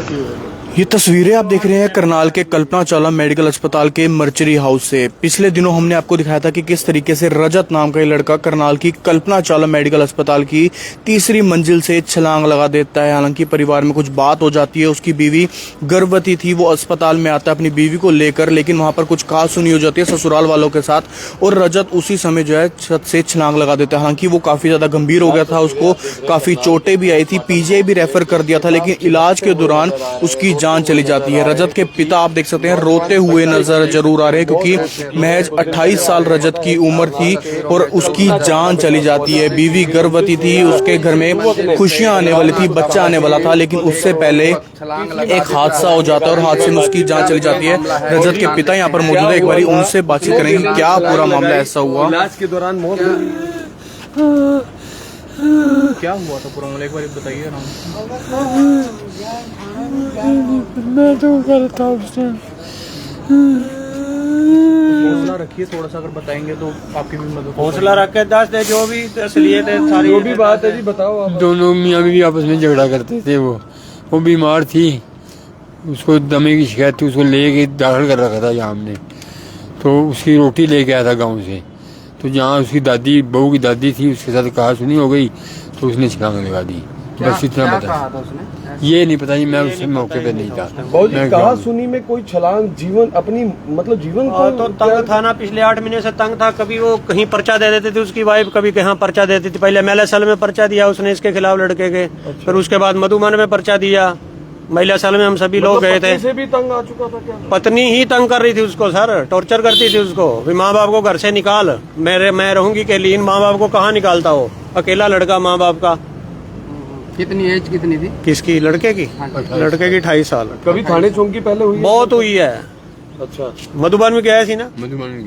ये तस्वीरें आप देख रहे हैं करनाल के कल्पना चावला मेडिकल अस्पताल के मर्चरी हाउस से। पिछले दिनों हमने आपको दिखाया था कि किस तरीके से रजत नाम का ये लड़का करनाल की कल्पना चावला मेडिकल अस्पताल की तीसरी मंजिल से छलांग लगा देता है। हालांकि परिवार में कुछ बात हो जाती है, उसकी बीवी गर्भवती थी, वो अस्पताल में आता है अपनी बीवी को लेकर, लेकिन वहां पर कुछ कहा सुनी हो जाती है ससुराल वालों के साथ और रजत उसी समय जो है छत से छलांग लगा देता है। हालांकि वो काफी ज्यादा गंभीर हो गया था, उसको काफी चोटें भी आई थी, पीजीआई भी रेफर कर दिया था, लेकिन इलाज के दौरान उसकी जान चली जाती है। रजत के पिता आप देख सकते हैं रोते हुए नजर जरूर आ रहे हैं, क्योंकि महज 28 साल रजत की उम्र थी और उसकी जान चली जाती है। बीवी गर्भवती थी, उसके घर में खुशियां आने वाली थी, बच्चा आने वाला था, लेकिन उससे पहले एक हादसा हो जाता है और हादसे में उसकी जान चली जाती है। रजत के पिता यहाँ पर मौजूद है, एक बार उनसे बातचीत करेंगे क्या पूरा मामला ऐसा हुआ, इलाज के दौरान मौत क्या हुआ था पूरा मामला एक बार बताइए ना। मैं तो करता उससे हौसला रखिए थोड़ा सा, अगर बताएंगे तो आपकी भी मदद। हौसला रख के दस दे जो भी असलियत है सारी जो भी बात है जी बताओ आप। दोनों मियाँ बीवी आपस में झगड़ा करते थे। वो बीमार थी, उसको दमे की शिकायत थी, उसको लेके दाखिल कर रखा था यहाँ हमने। तो उसकी रोटी लेके आया था गांव से, तो जहाँ उसकी दादी बहू की दादी थी उसके साथ कहा सुनी हो गई, तो उसने छलांग लगा दी। बस इतना पता, ये नहीं पता जी, मैं उस मौके पे नहीं था। कहा सुनी में कोई छलांग जीवन अपनी मतलब जीवन को तो तंग था ना, पिछले 8 महीने से तंग था। कभी वो कहीं पर्चा दे देते थे उसकी वाइफ, कभी कहाँ पर्चा देती थी। पहले MLSL में पर्चा दिया उसने इसके खिलाफ लड़के के, फिर उसके बाद मधुबन में पर्चा दिया, महिला सेल में हम सभी लोग गए थे। से भी तंग आ चुका था क्या? पत्नी ही तंग कर रही थी उसको सर, टॉर्चर करती थी उसको। माँ बाप को घर से निकाल, मैं रहूंगी के लिए। माँ बाप को कहाँ निकालता हो, अकेला लड़का माँ बाप का। कितनी एज कितनी थी किसकी? लड़के की? लड़के की 28 साल। कभी थाने चौकी पहले हुई? बहुत हुई है। अच्छा, मधुबन में गया थी ना,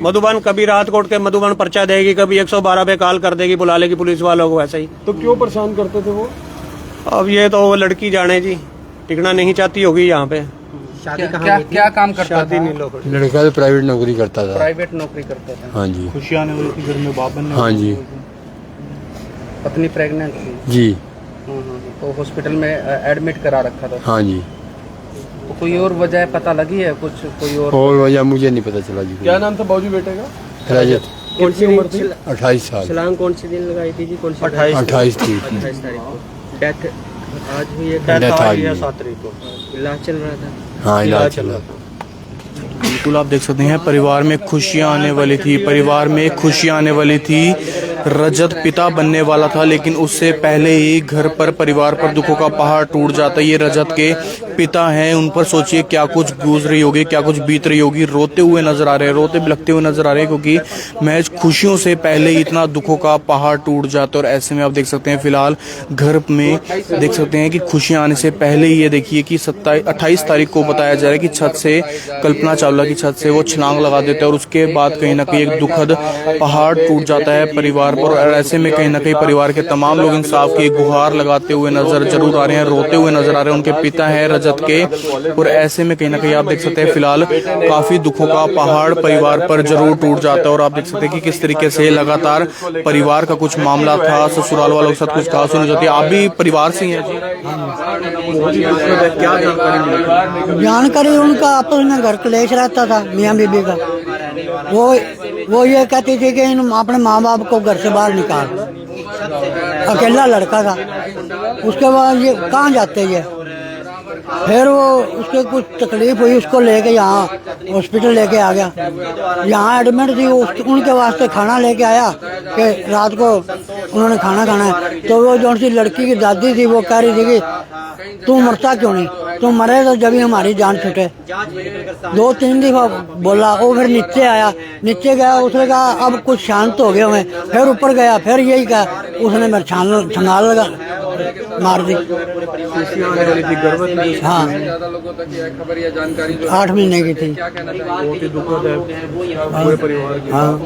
मधुबन कभी रात कोट के मधुबन पर्चा देगी, कभी 112 पे कॉल कर देगी, बुला लेगी पुलिस वालों को। ऐसा ही तो क्यों परेशान करते थे वो? अब ये तो वो लड़की जाने जी, टिकना नहीं चाहती होगी यहाँ पे। क्या काम करता था? लड़का तो प्राइवेट नौकरी करता था। प्राइवेट नौकरी करता था। हाँ जी। खुशियां आने वाली थी घर में, बाप बनने। हाँ जी। पत्नी प्रेग्नेंट थी जी। तो हॉस्पिटल में एडमिट करा रखा था। हाँ जी। तो कोई और वजह पता लगी है कुछ? कोई और वजह मुझे नहीं पता चला जी। क्या नाम था बाबू बेटे का? रजत। कौन सी उम्र थी? 28 साल। छलांग कौन सी दिन लगाई थी जी? कौन सी? 28 थी। 28 तारीख को। डेथ आज हुई है? डेथ आज हुई। 7 तारीख को। इलाज चल रहा था? हाँ, इलाज चल रहा था। बिल्कुल आप देख सकते हैं परिवार में खुशियां आने वाली थी, परिवार में खुशियां आने वाली थी। रजत पिता बनने वाला था, लेकिन उससे पहले ही घर पर परिवार पर दुखों का पहाड़ टूट जाता है। ये रजत के पिता हैं, उन पर सोचिए क्या कुछ गुजर रही होगी, क्या कुछ बीत रही होगी। रोते हुए नजर आ रहे हैं, रोते बिलखते हुए नजर आ रहे हैं, क्योंकि महज खुशियों से पहले ही इतना दुखों का पहाड़ टूट जाता है। और ऐसे में आप देख सकते हैं फिलहाल घर में देख सकते हैं कि खुशियां आने से पहले ही ये देखिए कि 28 तारीख को बताया जा रहा है कि छत से कल्पना चावला की छत से वो छलांग लगा देते हैं और उसके बाद कहीं ना कहीं एक दुखद पहाड़ टूट जाता है परिवार पर। और ऐसे में कहीं ना कहीं परिवार के तमाम लोग इंसाफ की गुहार लगाते हुए नजर जरूर आ रहे हैं, रोते हुए नजर आ रहे हैं। उनके पिता हैं रजत के, और ऐसे में कहीं ना कहीं आप देख सकते हैं फिलहाल काफी दुखों का पहाड़ परिवार पर जरूर टूट जाता है। और आप देख सकते हैं कि किस तरीके से लगातार परिवार का कुछ मामला था, ससुराल वालों के साथ कुछ कहा सुनी जाती है। आप भी परिवार से हैं जी, क्या जानकारी? उनका आपस में घर क्लेश रहता था मियाँ बीबी का। वो ये कहती थी कि इन अपने माँ बाप को घर से बाहर निकाल, अकेला लड़का था। उसके बाद ये कहाँ जाते ये, फिर वो उसके कुछ तकलीफ हुई, उसको लेके यहाँ हॉस्पिटल लेके आ गया। यहाँ एडमिट थी, उनके वास्ते खाना लेके आया कि रात को उन्होंने खाना खाना है। तो वो जो सी लड़की की दादी थी वो कह रही थी कि तू मरता क्यों नहीं, तू मरे तो जब ही हमारी जान छूटे। 2-3 दफा बोला। वो फिर नीचे आया, नीचे गया, उसने कहा अब कुछ शांत हो गया मैं। फिर ऊपर गया, फिर यही कहा, उसने मेरे छंगाल लगा मार दी। हाँ, 8 महीने की थी। हाँ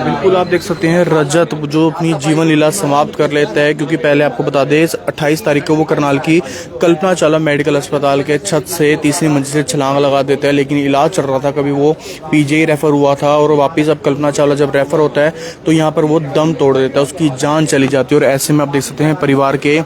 बिल्कुल आप देख सकते हैं रजत जो अपनी जीवन लीला समाप्त कर लेता है, क्योंकि पहले आपको बता दें 28 तारीख को वो करनाल की कल्पना चावला मेडिकल अस्पताल के छत से तीसरी मंजिल से छलांग लगा देता है, लेकिन इलाज चल रहा था। कभी वो पीजीआई रेफर हुआ था और वापिस अब कल्पना चावला जब रेफर होता है तो यहाँ पर वो दम तोड़ देता है, उसकी जान चली जाती है। और ऐसे में आप देख सकते हैं परिवार के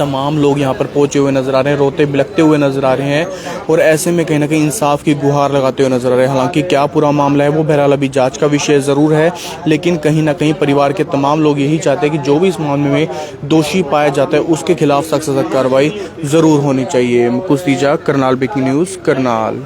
तमाम लोग यहाँ पर पहुंचे हुए नजर आ रहे हैं, रोते बिलखते हुए नजर आ रहे हैं और ऐसे में कहीं ना कहीं इंसाफ की गुहार लगाते हुए नजर आ रहे हैं। हालांकि क्या पूरा मामला है वो बहरहाल अभी जांच का विषय ज़रूर है, लेकिन कहीं ना कहीं परिवार के तमाम लोग यही चाहते हैं कि जो भी इस मामले में दोषी पाया जाता है उसके खिलाफ सख्त से सख्त कार्रवाई ज़रूर होनी चाहिए। मुकुश तीजा, करनाल ब्रेकिंग न्यूज़, करनाल।